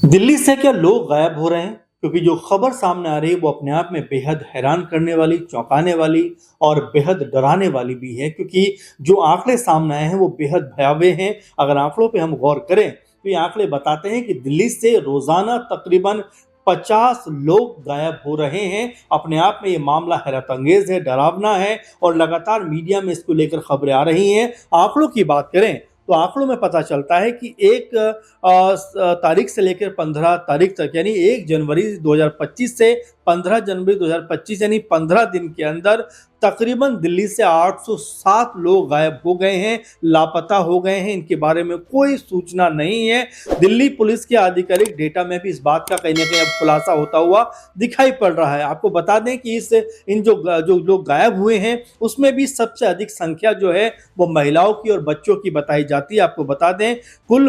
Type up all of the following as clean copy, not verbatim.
दिल्ली से क्या लोग गायब हो रहे हैं? क्योंकि जो खबर सामने आ रही है वो अपने आप में बेहद हैरान करने वाली, चौंकाने वाली और बेहद डराने वाली भी है, क्योंकि जो आंकड़े सामने आए हैं वो बेहद भयावह हैं। अगर आंकड़ों पे हम गौर करें तो ये आंकड़े बताते हैं कि दिल्ली से रोजाना तकरीबन 50 लोग गायब हो रहे हैं। अपने आप में ये मामला हैरत अंगेज है, डरावना है और लगातार मीडिया में इसको लेकर खबरें आ रही हैं। आंकड़ों की बात करें तो आंकड़ों में पता चलता है कि एक तारीख से लेकर 15 तारीख तक, यानी 1 जनवरी 2025 से 15 जनवरी 2025, यानी 15 दिन के अंदर तकरीबन दिल्ली से 807 लोग गायब हो गए हैं, लापता हो गए हैं। इनके बारे में कोई सूचना नहीं है। दिल्ली पुलिस के आधिकारिक डेटा में भी इस बात का कहीं ना कहीं अब खुलासा होता हुआ दिखाई पड़ रहा है। आपको बता दें कि इन जो लोग गायब हुए हैं उसमें भी सबसे अधिक संख्या जो है वो महिलाओं की और बच्चों की बताई जाती है। आपको बता दें कुल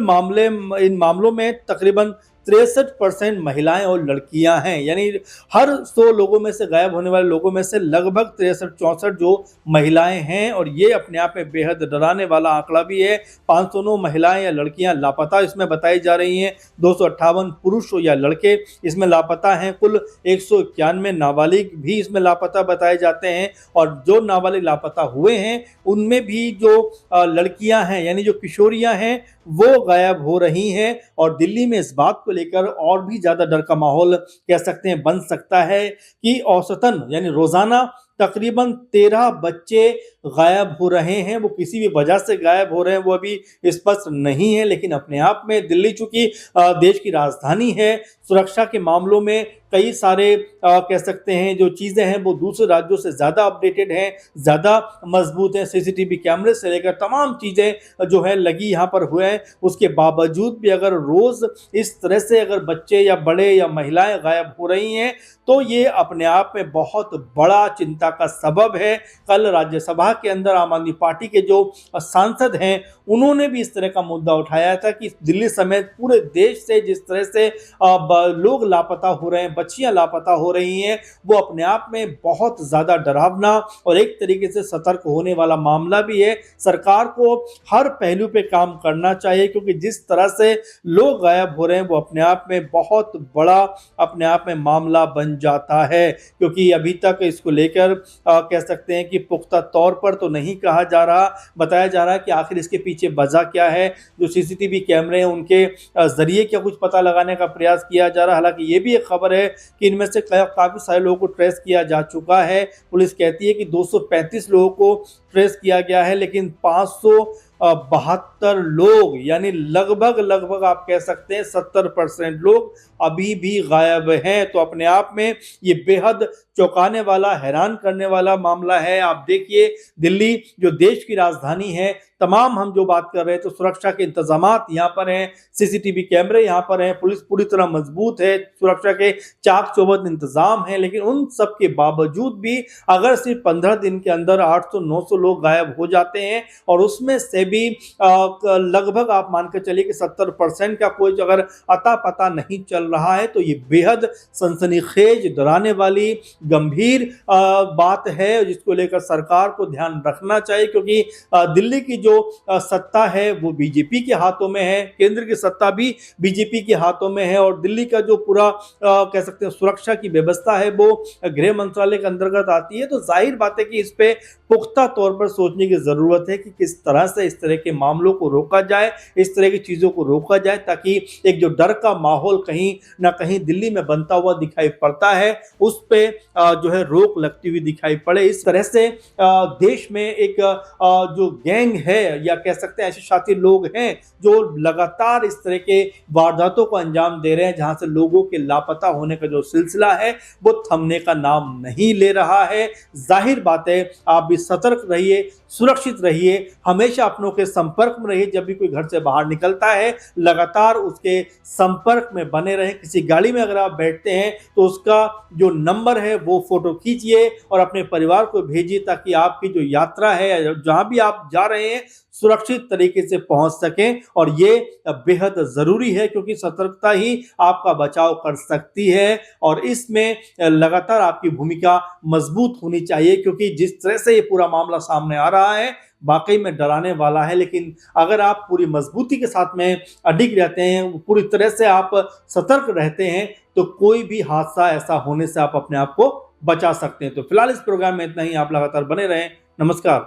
इन मामलों में तकरीबन 63% महिलाएं और लड़कियां हैं, यानी हर 100 लोगों में से गायब होने वाले लोगों में से लगभग 63-64 जो महिलाएं हैं। और ये अपने आप में बेहद डराने वाला आंकड़ा भी है। 509 महिलाएं या लड़कियां लापता इसमें बताई जा रही हैं। 258 पुरुष या लड़के इसमें लापता हैं। कुल 191 नाबालिग भी इसमें लापता बताए जाते हैं। और जो नाबालिग लापता हुए हैं उनमें भी जो लड़कियां हैं, यानी जो किशोरियां हैं, वो गायब हो रही हैं। और दिल्ली में इस बात को लेकर और भी ज्यादा डर का माहौल कह सकते हैं बन सकता है कि औसतन यानी रोजाना तकरीबन 13 बच्चे गायब हो रहे हैं। वो किसी भी वजह से गायब हो रहे हैं वो अभी स्पष्ट नहीं है, लेकिन अपने आप में दिल्ली चूंकि देश की राजधानी है, सुरक्षा के मामलों में कई सारे कह सकते हैं जो चीजें हैं वो दूसरे राज्यों से ज्यादा अपडेटेड हैं, ज्यादा मजबूत हैं। सीसीटीवी कैमरे से लेकर तमाम चीजें जो है लगी यहाँ पर हुए हैं। उसके बावजूद भी अगर रोज इस तरह से अगर बच्चे या बड़े या महिलाएं गायब हो रही हैं तो ये अपने आप में बहुत बड़ा चिंता का सबब है। कल राज्यसभा के अंदर आम आदमी पार्टी के जो सांसद हैं उन्होंने भी इस तरह का मुद्दा उठाया था कि दिल्ली समेत पूरे देश से जिस तरह से लोग लापता हो रहे हैं, बच्चियां लापता हो रही हैं, वो अपने आप में बहुत ज्यादा डरावना और एक तरीके से सतर्क होने वाला मामला भी है। सरकार को हर पहलू पे काम करना चाहिए, क्योंकि जिस तरह से लोग गायब हो रहे हैं वो अपने आप में बहुत बड़ा अपने आप में मामला बन जाता है। क्योंकि अभी तक इसको लेकर कह सकते हैं कि पुख्ता तौर पर तो नहीं कहा जा रहा, बताया जा रहा है कि आखिर इसके पीछे वजह क्या है। जो सीसीटीवी कैमरे हैं उनके जरिए क्या कुछ पता लगाने का प्रयास किया जा रहा है। हालांकि ये भी एक खबर है कि इनमें से काफी सारे लोगों को ट्रेस किया जा चुका है। पुलिस कहती है कि 235 लोगों को ट्रेस किया गया है, लेकिन 572 लोग, यानी लगभग आप कह सकते हैं 70% लोग अभी भी गायब हैं। तो अपने आप में ये बेहद चौंकाने वाला, हैरान करने वाला मामला है। आप देखिए दिल्ली जो देश की राजधानी है, तमाम हम जो बात कर रहे हैं तो सुरक्षा के इंतजामात यहाँ पर हैं, सीसीटीवी कैमरे यहाँ पर हैं, पुलिस पूरी तरह मजबूत है, सुरक्षा के चाक चौबंद इंतजाम है। लेकिन उन सब के बावजूद भी अगर सिर्फ 15 दिन के अंदर 800-900 लोग गायब हो जाते हैं और उसमें से भी लगभग आप मानकर चलिए कि 70% का कोई अगर अता पता नहीं चल रहा है, तो ये बेहद सनसनीखेज, डराने वाली, गंभीर बात है जिसको लेकर सरकार को ध्यान रखना चाहिए। क्योंकि दिल्ली की जो सत्ता है वो बीजेपी के हाथों में है, केंद्र की सत्ता भी बीजेपी के हाथों में है, और दिल्ली का जो पूरा कह सकते हैं सुरक्षा की व्यवस्था है वो गृह मंत्रालय के अंतर्गत आती है। तो जाहिर बात है कि इस पे पुख्ता तौर पर सोचने की जरूरत है कि किस तरह से इस तरह के मामलों को रोका जाए, इस तरह की चीजों को रोका जाए, ताकि एक जो डर का माहौल कहीं ना कहीं दिल्ली में बनता हुआ दिखाई पड़ता है उस पे जो है रोक लगती हुई दिखाई पड़े। इस तरह से देश में एक जो गैंग है या कह सकते हैं ऐसे शातिर लोग हैं जो लगातार इस तरह के वारदातों को अंजाम दे रहे हैं, जहां से लोगों के लापता होने का जो सिलसिला है वो थमने का नाम नहीं ले रहा है। जाहिर बात है आप भी सतर्क रहिए, सुरक्षित रहिए, हमेशा अपनों के संपर्क में रहिए। जब भी कोई घर से बाहर निकलता है लगातार उसके संपर्क में बने रहें। किसी गाड़ी में अगर आप बैठते हैं तो उसका जो नंबर है वो फोटो खींचिए और अपने परिवार को भेजिए, ताकि आपकी जो यात्रा है, जहां भी आप जा रहे हैं, सुरक्षित तरीके से पहुंच सकें। और ये बेहद जरूरी है क्योंकि सतर्कता ही आपका बचाव कर सकती है और इसमें लगातार आपकी भूमिका मजबूत होनी चाहिए, क्योंकि जिस तरह से ये पूरा मामला सामने आ रहा है वाकई में डराने वाला है। लेकिन अगर आप पूरी मजबूती के साथ में अडिग रहते हैं, पूरी तरह से आप सतर्क रहते हैं, तो कोई भी हादसा ऐसा होने से आप अपने आप को बचा सकते हैं। तो फिलहाल इस प्रोग्राम में इतना ही। आप लगातार बने रहें। नमस्कार।